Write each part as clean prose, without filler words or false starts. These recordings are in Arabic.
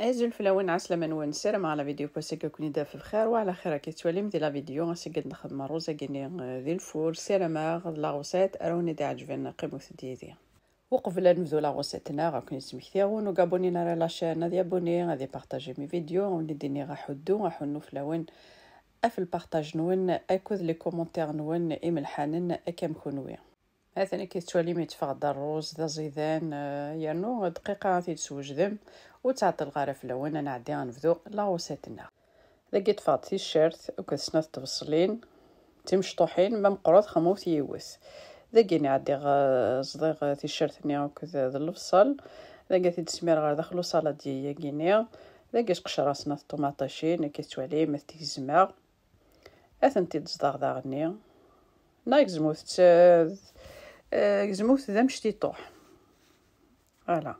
ازول فلاون عسلامة نون السلام على فيديو بوسيكا كوني دافع بخير وعلى خير كيتوالي مدي لا فيديو غاسي قد نخدم روزا كيني ذي الفور سيرما لا غوسيت اروني دي عجبنا قيموث ديالي وقبل نبدو لا غوسيتنا غاكوني تسمكتيغون وكابونينا على لاشين غادي ابوني غادي بارطاجي مي فيديو ونديني غاحدو غاحنو فلاون اف البارطاج نون اكوذ لي كومونتير نون املحانن كم كونويا مثلا كيتوالي ميتفقد الروز ذا زيدان يانو دقيقه غادي تسوجدم وتعطي الغرف لون انا عادي غنبدو لا غوسيتنا لقيت فاط تيشيرت وكسنات تبصلين تمشطوحين ما مقروض خموت يوس داكيني عادي صديق تيشيرت ني هكذا ذا الفصل لقيت تسمير غير داخلو صالاديه كينيا لقيت قشره سنات طوماطيشين كيتوالي مثل الزماغ اثنتي تصداغ داغني نايك زموت زموت ذا مشتي طوح فوالا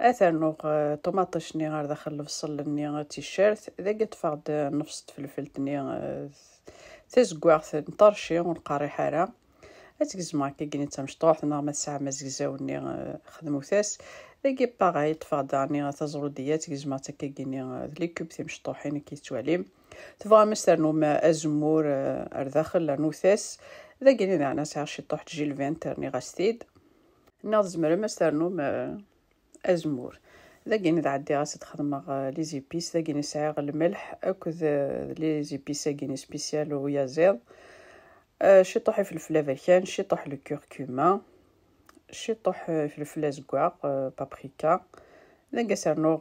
اثر نوغ طوماطيش ني غير داخل الفصل ني تيشيرت ذا قد فقد نفس فلفل ني تزكواغ نطرشي ونقاري حاره اتكزما كيكني تمشطوح نورمال ساعه ما زكزاوني خدموتاس لقي باغاي تفاداني تزروديات كيزما تكيكني لي كوب تمشطوحين كيتوالي تفا مسترنو ما ازمور داخل نوثاس ذاكيني دانا ساعه شي طوح تجي الفانترني غاستيد نازمر مسترنو ما ازمور ذاكيني دعدي غاس تخدم لي زيبيس ذاكيني ساعه الملح اكذ لي زيبيس كيني سبيسيال ويا زيض شي طوح فلفل افريكان شي طوح لو كوركوما شي طوح فلفل زكواغ بابريكا ذاك سرنوغ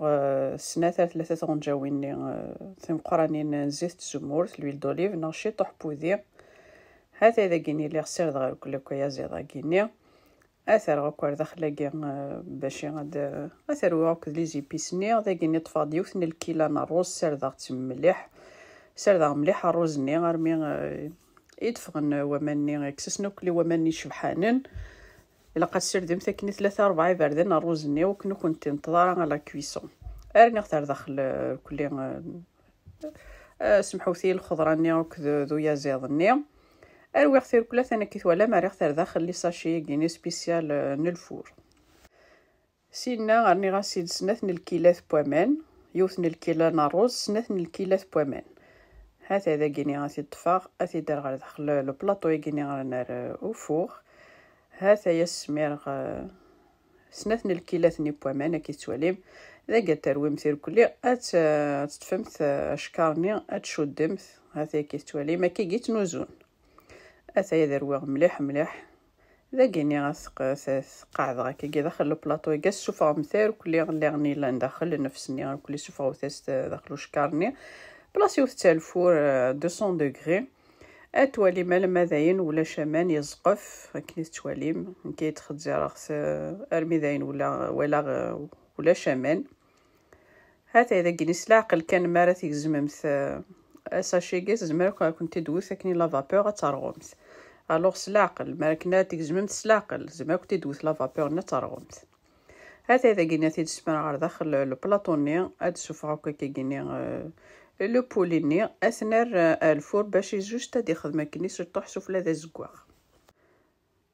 سناثر ثلاثه غنجاويني ثم قرانين زيت الزمور لويل دوليف نو شي طوح بوذي هذا ذاكيني لي غسير دغ كل كويا زيضا كيني اثر غكور داخل كاع باش غاد اثر واك لي زيبيسني ذاكيني طفاد يوثني الكيلان الروز سردغ مليح سردغ مليح الروز ني غرمي يدفغن وماني كسسنو كلي وماني شبحانن الا قد سردم ثكني 3-4 بردن الروز ني وكنو كنت انتظار على كويسون ارني اختار داخل كلي سمحوثي الخضره ني وكذو يا زيضني اروي اختار كلها ثاني كيتوالا ماري اختار داخل لي ساشي كيني سبيسيال نلفور سينا غارني غاسيد سناثن الكيلات بوامان يوثن الكيلا ناروز سناثن الكيلات بوامان هذا كيني غادي تطفاغ غادي دار غير داخل لو بلاطو كيني غير نار او فور هذا يسمير سناثن الكيلات ني بوامان كيتواليم ذا تروي مثير كلي تفهمت اشكارني اتشدمت هذا كيتوالي ما كيجيت نوزون هذا يدروي مليح مليح ذا كيني غاسق قاعد غاكي داخل لو بلاطو يقاس شوفا مثير كلي اللي غني لا داخل نفسني كلي شوفا وثاست داخلو شكارني بلاصيو في الفور 200 دوغري اتوالي مال ماذاين ولا شمان يزقف كي توالي كي تخدزي راس ارمي ذاين ولا شمان هذا اذا كنيس العقل كان مارا تيزممت ساشي كيس زمر كنت دوث كني لا فابور ترغمت الوغ سلاقل ما كنا تيزممت سلاقل زعما كنت دوث لا فابور نترغمت هذا اذا كنا تيسمر على داخل لو بلاطوني اد شوف هكا كيغني لو بوليني اثنر الفور باش جوج تادي خدمه كني سطح شوف لا زكواغ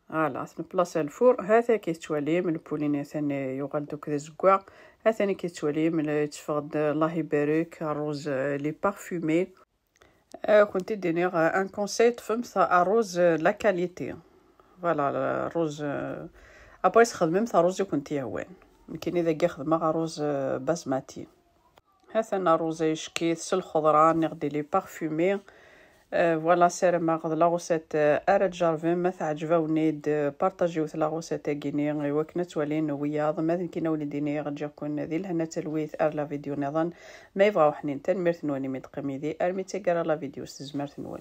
فوالا اثن بلاصه الفور هذا كيتوالي من البوليني ثاني يغلدو كذا زكواغ هذا ثاني كيتوالي من تفقد الله يبارك الروز لي بارفومي كنت ديني ان كونساي تفهمت الروز لا كاليتي فوالا الروز ابريس خدمت الروز كنت يهوان يمكن اذا كي خدمه روز باسماتي هذا روزي شكيت الخضره نغدي لي بارفومي فوالا سير ما غد لا غوسيت اراد جارفين ما تعجبوني بارطاجيو لا غوسيت كيني وكنا توالين وياض ما كينا وليديني غتجيكون ذي لهنا تلويث ار لا فيديو نظن ما يبغاو حنين تنمرت نوني ميدقميدي ارمي تيقرا لا فيديو استزمرت نون